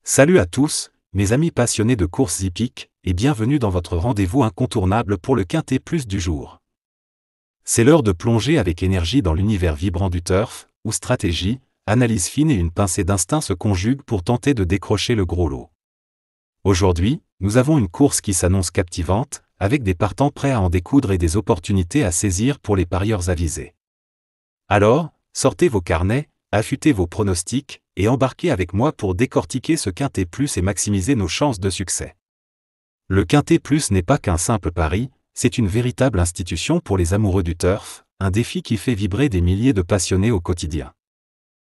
Salut à tous, mes amis passionnés de courses hippiques, et bienvenue dans votre rendez-vous incontournable pour le Quintet Plus du jour. C'est l'heure de plonger avec énergie dans l'univers vibrant du turf, où stratégie, analyse fine et une pincée d'instinct se conjuguent pour tenter de décrocher le gros lot. Aujourd'hui, nous avons une course qui s'annonce captivante, avec des partants prêts à en découdre et des opportunités à saisir pour les parieurs avisés. Alors, sortez vos carnets, affûtez vos pronostics, et embarquez avec moi pour décortiquer ce Quintet Plus et maximiser nos chances de succès. Le Quintet Plus n'est pas qu'un simple pari, c'est une véritable institution pour les amoureux du turf, un défi qui fait vibrer des milliers de passionnés au quotidien.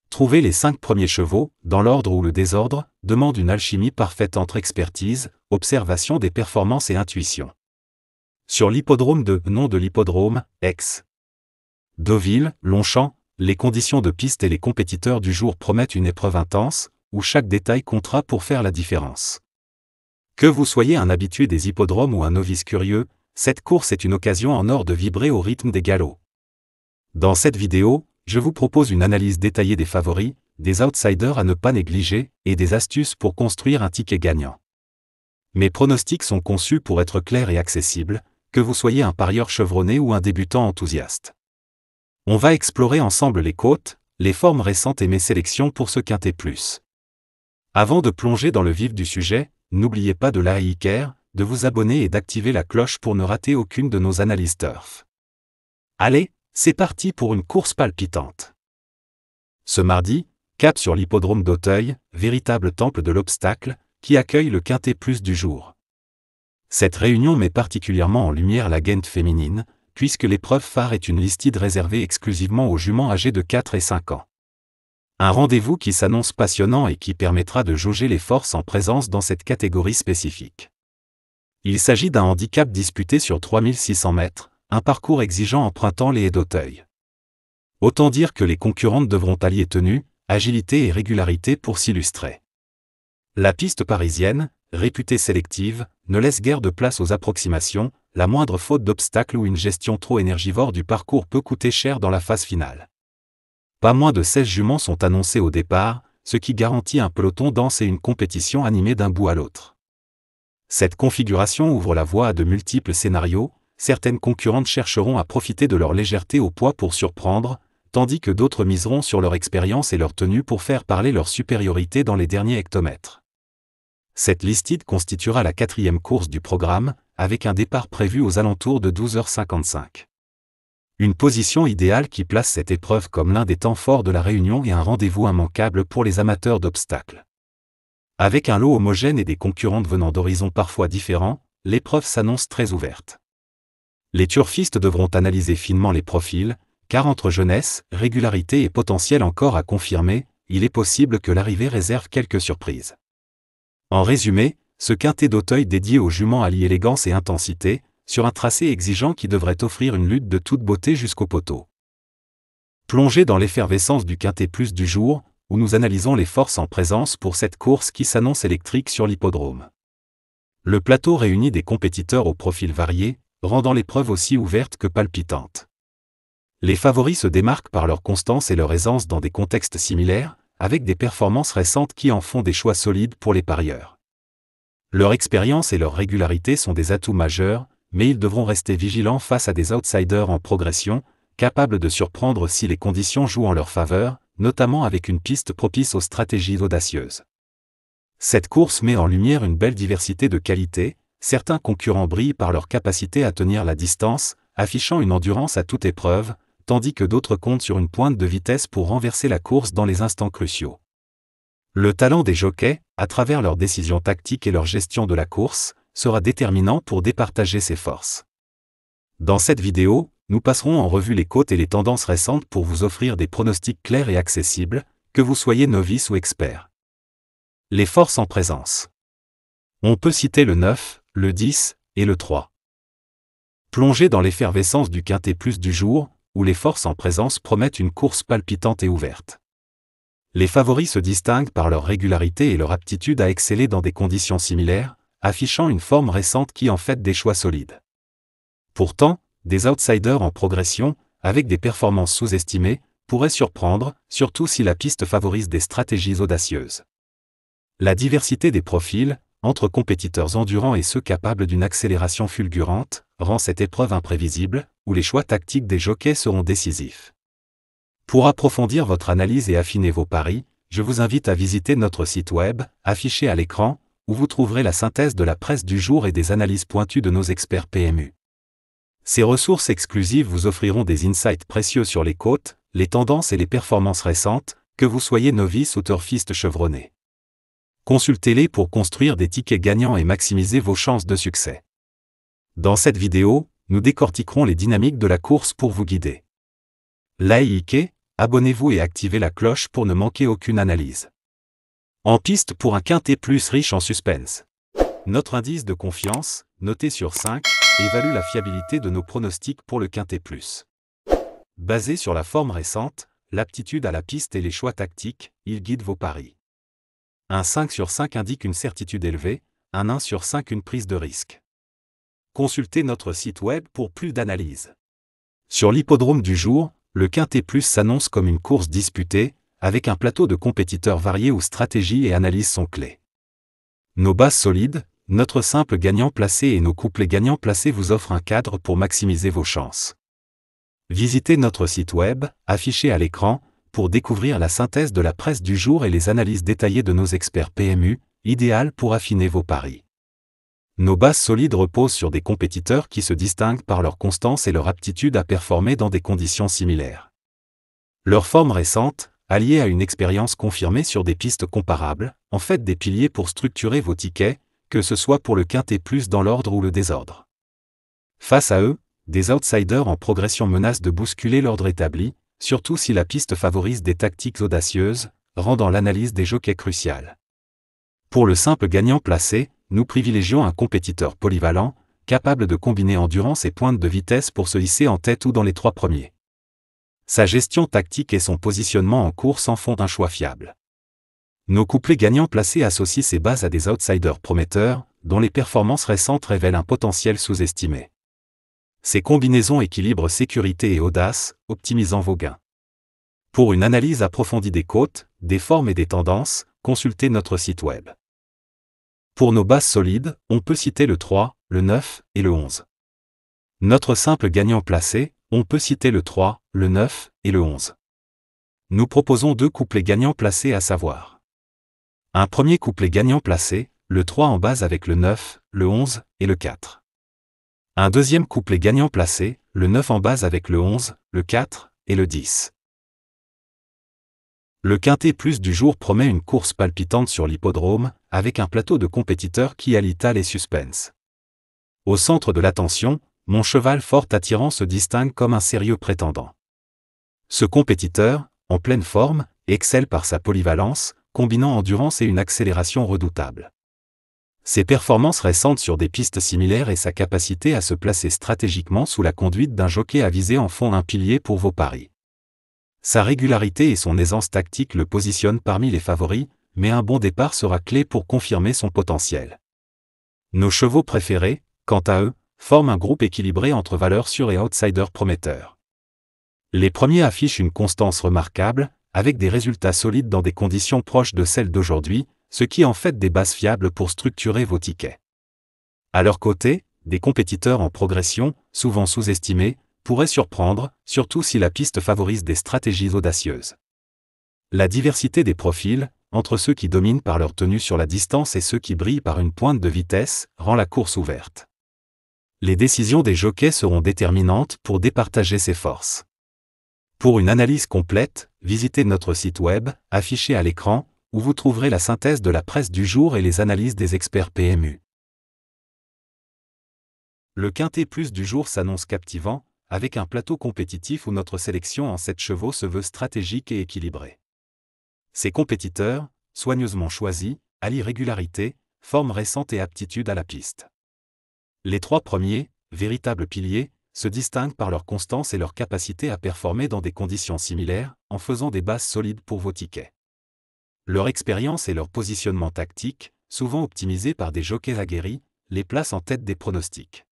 Trouver les 5 premiers chevaux, dans l'ordre ou le désordre, demande une alchimie parfaite entre expertise, observation des performances et intuition. Sur l'hippodrome de nom de l'hippodrome, ex. Deauville, Longchamp, les conditions de piste et les compétiteurs du jour promettent une épreuve intense, où chaque détail comptera pour faire la différence. Que vous soyez un habitué des hippodromes ou un novice curieux, cette course est une occasion en or de vibrer au rythme des galops. Dans cette vidéo, je vous propose une analyse détaillée des favoris, des outsiders à ne pas négliger, et des astuces pour construire un ticket gagnant. Mes pronostics sont conçus pour être clairs et accessibles, que vous soyez un parieur chevronné ou un débutant enthousiaste. On va explorer ensemble les côtes, les formes récentes et mes sélections pour ce Quintet Plus. Avant de plonger dans le vif du sujet, n'oubliez pas de liker, de vous abonner et d'activer la cloche pour ne rater aucune de nos analyses turf. Allez, c'est parti pour une course palpitante. Ce mardi, cap sur l'hippodrome d'Auteuil, véritable temple de l'obstacle, qui accueille le Quintet Plus du jour. Cette réunion met particulièrement en lumière la gaine féminine, puisque l'épreuve phare est une listide réservée exclusivement aux juments âgés de 4 et 5 ans. Un rendez-vous qui s'annonce passionnant et qui permettra de jauger les forces en présence dans cette catégorie spécifique. Il s'agit d'un handicap disputé sur 3600 mètres, un parcours exigeant empruntant les haies d'Auteuil. Autant dire que les concurrentes devront allier tenue, agilité et régularité pour s'illustrer. La piste parisienne, réputée sélective, ne laisse guère de place aux approximations, la moindre faute d'obstacle ou une gestion trop énergivore du parcours peut coûter cher dans la phase finale. Pas moins de 16 juments sont annoncés au départ, ce qui garantit un peloton dense et une compétition animée d'un bout à l'autre. Cette configuration ouvre la voie à de multiples scénarios, certaines concurrentes chercheront à profiter de leur légèreté au poids pour surprendre, tandis que d'autres miseront sur leur expérience et leur tenue pour faire parler leur supériorité dans les derniers hectomètres. Cette listide constituera la 4e course du programme, avec un départ prévu aux alentours de 12h55. Une position idéale qui place cette épreuve comme l'un des temps forts de la réunion et un rendez-vous immanquable pour les amateurs d'obstacles. Avec un lot homogène et des concurrentes venant d'horizons parfois différents, l'épreuve s'annonce très ouverte. Les turfistes devront analyser finement les profils, car entre jeunesse, régularité et potentiel encore à confirmer, il est possible que l'arrivée réserve quelques surprises. En résumé, ce Quintet d'Auteuil dédié aux juments allie élégance et intensité, sur un tracé exigeant qui devrait offrir une lutte de toute beauté jusqu'au poteau. Plongez dans l'effervescence du Quintet Plus du jour, où nous analysons les forces en présence pour cette course qui s'annonce électrique sur l'hippodrome. Le plateau réunit des compétiteurs aux profils variés, rendant l'épreuve aussi ouverte que palpitante. Les favoris se démarquent par leur constance et leur aisance dans des contextes similaires, avec des performances récentes qui en font des choix solides pour les parieurs. Leur expérience et leur régularité sont des atouts majeurs, mais ils devront rester vigilants face à des outsiders en progression, capables de surprendre si les conditions jouent en leur faveur, notamment avec une piste propice aux stratégies audacieuses. Cette course met en lumière une belle diversité de qualités, certains concurrents brillent par leur capacité à tenir la distance, affichant une endurance à toute épreuve, tandis que d'autres comptent sur une pointe de vitesse pour renverser la course dans les instants cruciaux. Le talent des jockeys, à travers leurs décisions tactiques et leur gestion de la course, sera déterminant pour départager ses forces. Dans cette vidéo, nous passerons en revue les côtes et les tendances récentes pour vous offrir des pronostics clairs et accessibles, que vous soyez novice ou expert. Les forces en présence. On peut citer le 9, le 10 et le 3. Plongez dans l'effervescence du Quintet Plus du jour, où les forces en présence promettent une course palpitante et ouverte. Les favoris se distinguent par leur régularité et leur aptitude à exceller dans des conditions similaires, affichant une forme récente qui en fait des choix solides. Pourtant, des outsiders en progression, avec des performances sous-estimées, pourraient surprendre, surtout si la piste favorise des stratégies audacieuses. La diversité des profils, entre compétiteurs endurants et ceux capables d'une accélération fulgurante, rend cette épreuve imprévisible, où les choix tactiques des jockeys seront décisifs. Pour approfondir votre analyse et affiner vos paris, je vous invite à visiter notre site web, affiché à l'écran, où vous trouverez la synthèse de la presse du jour et des analyses pointues de nos experts PMU. Ces ressources exclusives vous offriront des insights précieux sur les cotes, les tendances et les performances récentes, que vous soyez novice ou turfiste chevronné. Consultez-les pour construire des tickets gagnants et maximiser vos chances de succès. Dans cette vidéo, nous décortiquerons les dynamiques de la course pour vous guider. Likez, abonnez-vous et activez la cloche pour ne manquer aucune analyse. En piste pour un quintet plus riche en suspense. Notre indice de confiance, noté sur 5, évalue la fiabilité de nos pronostics pour le quintet plus. Basé sur la forme récente, l'aptitude à la piste et les choix tactiques, il guide vos paris. Un 5 sur 5 indique une certitude élevée, un 1 sur 5 une prise de risque. Consultez notre site web pour plus d'analyses. Sur l'hippodrome du jour, le quintet plus s'annonce comme une course disputée, avec un plateau de compétiteurs variés où stratégie et analyse sont clés. Nos bases solides, notre simple gagnant placé et nos couplets gagnants placés vous offrent un cadre pour maximiser vos chances. Visitez notre site web, affiché à l'écran, pour découvrir la synthèse de la presse du jour et les analyses détaillées de nos experts PMU, idéales pour affiner vos paris. Nos bases solides reposent sur des compétiteurs qui se distinguent par leur constance et leur aptitude à performer dans des conditions similaires. Leur forme récente, alliée à une expérience confirmée sur des pistes comparables, en fait des piliers pour structurer vos tickets, que ce soit pour le quintet plus dans l'ordre ou le désordre. Face à eux, des outsiders en progression menacent de bousculer l'ordre établi, surtout si la piste favorise des tactiques audacieuses, rendant l'analyse des jockeys cruciale. Pour le simple gagnant placé, nous privilégions un compétiteur polyvalent, capable de combiner endurance et pointe de vitesse pour se hisser en tête ou dans les 3 premiers. Sa gestion tactique et son positionnement en course en font un choix fiable. Nos couplets gagnants placés associent ces bases à des outsiders prometteurs, dont les performances récentes révèlent un potentiel sous-estimé. Ces combinaisons équilibrent sécurité et audace, optimisant vos gains. Pour une analyse approfondie des cotes, des formes et des tendances, consultez notre site web. Pour nos bases solides, on peut citer le 3, le 9 et le 11. Notre simple gagnant placé, on peut citer le 3, le 9 et le 11. Nous proposons 2 couplets gagnants placés à savoir. Un premier couplet gagnant placé, le 3 en base avec le 9, le 11 et le 4. Un deuxième couplet gagnant placé, le 9 en base avec le 11, le 4 et le 10. Le quintet plus du jour promet une course palpitante sur l'hippodrome, avec un plateau de compétiteurs qui allie tal et suspense. Au centre de l'attention, mon cheval fort attirant se distingue comme un sérieux prétendant. Ce compétiteur, en pleine forme, excelle par sa polyvalence, combinant endurance et une accélération redoutable. Ses performances récentes sur des pistes similaires et sa capacité à se placer stratégiquement sous la conduite d'un jockey avisé en font un pilier pour vos paris. Sa régularité et son aisance tactique le positionnent parmi les favoris, mais un bon départ sera clé pour confirmer son potentiel. Nos chevaux préférés, quant à eux, forment un groupe équilibré entre valeurs sûres et outsiders prometteurs. Les premiers affichent une constance remarquable, avec des résultats solides dans des conditions proches de celles d'aujourd'hui, ce qui en fait des bases fiables pour structurer vos tickets. À leur côté, des compétiteurs en progression, souvent sous-estimés, pourraient surprendre, surtout si la piste favorise des stratégies audacieuses. La diversité des profils, entre ceux qui dominent par leur tenue sur la distance et ceux qui brillent par une pointe de vitesse, rend la course ouverte. Les décisions des jockeys seront déterminantes pour départager ces forces. Pour une analyse complète, visitez notre site web, affiché à l'écran, où vous trouverez la synthèse de la presse du jour et les analyses des experts PMU. Le quintet plus du jour s'annonce captivant, avec un plateau compétitif où notre sélection en 7 chevaux se veut stratégique et équilibrée. Ces compétiteurs, soigneusement choisis, allient régularité, forme récente et aptitude à la piste. Les 3 premiers, véritables piliers, se distinguent par leur constance et leur capacité à performer dans des conditions similaires, en faisant des bases solides pour vos tickets. Leur expérience et leur positionnement tactique, souvent optimisés par des jockeys aguerris, les placent en tête des pronostics.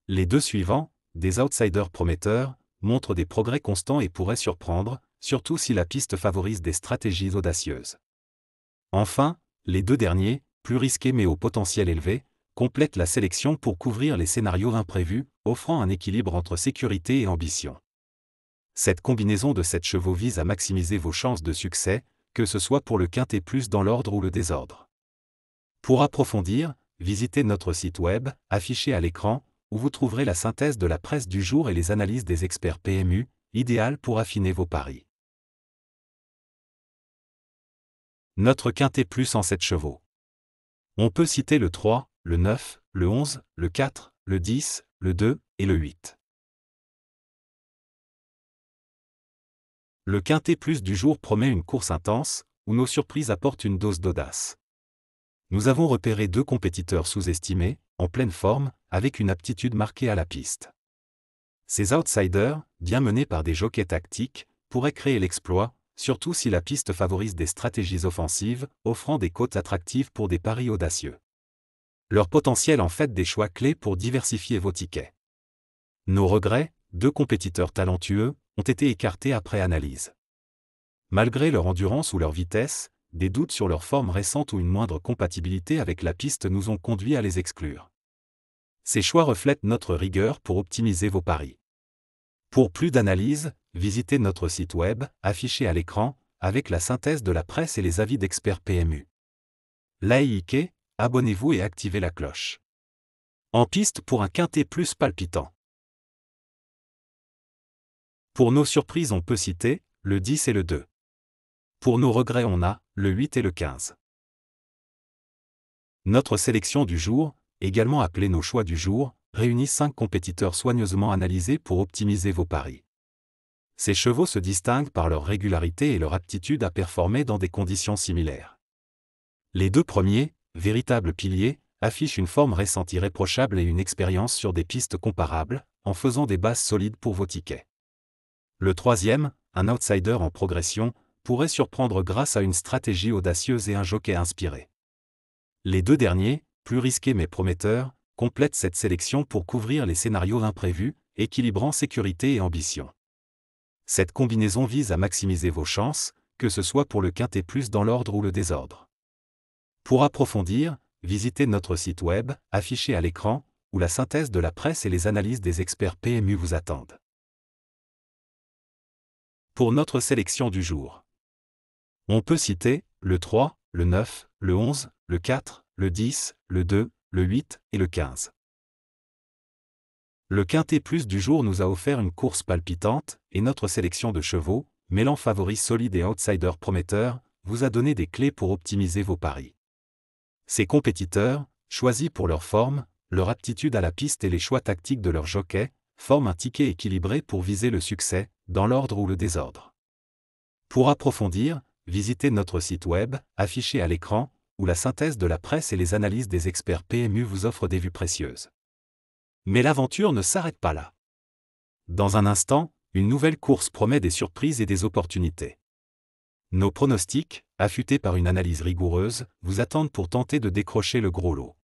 Les 2 suivants, des outsiders prometteurs, montrent des progrès constants et pourraient surprendre, surtout si la piste favorise des stratégies audacieuses. Enfin, Les deux derniers, plus risqués mais au potentiel élevé, complètent la sélection pour couvrir les scénarios imprévus, offrant un équilibre entre sécurité et ambition. Cette combinaison de 7 chevaux vise à maximiser vos chances de succès, que ce soit pour le quintet plus dans l'ordre ou le désordre. Pour approfondir, visitez notre site web, affiché à l'écran, où vous trouverez la synthèse de la presse du jour et les analyses des experts PMU, idéales pour affiner vos paris. Notre quintet plus en 7 chevaux. On peut citer le 3, le 9, le 11, le 4, le 10, le 2 et le 8. Le quintet plus du jour promet une course intense, où nos surprises apportent une dose d'audace. Nous avons repéré 2 compétiteurs sous-estimés, en pleine forme, avec une aptitude marquée à la piste. Ces outsiders, bien menés par des jockeys tactiques, pourraient créer l'exploit, surtout si la piste favorise des stratégies offensives, offrant des cotes attractives pour des paris audacieux. Leur potentiel en fait des choix clés pour diversifier vos tickets. Nos regrets, 2 compétiteurs talentueux, ont été écartés après analyse. Malgré leur endurance ou leur vitesse, des doutes sur leur forme récente ou une moindre compatibilité avec la piste nous ont conduits à les exclure. Ces choix reflètent notre rigueur pour optimiser vos paris. Pour plus d'analyse, visitez notre site web, affiché à l'écran, avec la synthèse de la presse et les avis d'experts PMU. Likez, abonnez-vous et activez la cloche. En piste pour un quintet plus palpitant. Pour nos surprises on peut citer le 10 et le 2. Pour nos regrets on a le 8 et le 15. Notre sélection du jour, également appelée nos choix du jour, réunit 5 compétiteurs soigneusement analysés pour optimiser vos paris. Ces chevaux se distinguent par leur régularité et leur aptitude à performer dans des conditions similaires. Les 2 premiers, véritables piliers, affichent une forme récente irréprochable et une expérience sur des pistes comparables, en faisant des bases solides pour vos tickets. Le troisième, un outsider en progression, pourrait surprendre grâce à une stratégie audacieuse et un jockey inspiré. Les 2 derniers, plus risqués mais prometteurs, complètent cette sélection pour couvrir les scénarios imprévus, équilibrant sécurité et ambition. Cette combinaison vise à maximiser vos chances, que ce soit pour le quintet plus dans l'ordre ou le désordre. Pour approfondir, visitez notre site web, affiché à l'écran, où la synthèse de la presse et les analyses des experts PMU vous attendent. Pour notre sélection du jour, on peut citer le 3, le 9, le 11, le 4, le 10, le 2, le 8 et le 15. Le quintet plus du jour nous a offert une course palpitante, et notre sélection de chevaux, mêlant favoris solides et outsiders prometteurs, vous a donné des clés pour optimiser vos paris. Ces compétiteurs, choisis pour leur forme, leur aptitude à la piste et les choix tactiques de leurs jockeys, forment un ticket équilibré pour viser le succès, dans l'ordre ou le désordre. Pour approfondir, visitez notre site web, affiché à l'écran, où la synthèse de la presse et les analyses des experts PMU vous offrent des vues précieuses. Mais l'aventure ne s'arrête pas là. Dans un instant, une nouvelle course promet des surprises et des opportunités. Nos pronostics, affûtés par une analyse rigoureuse, vous attendent pour tenter de décrocher le gros lot.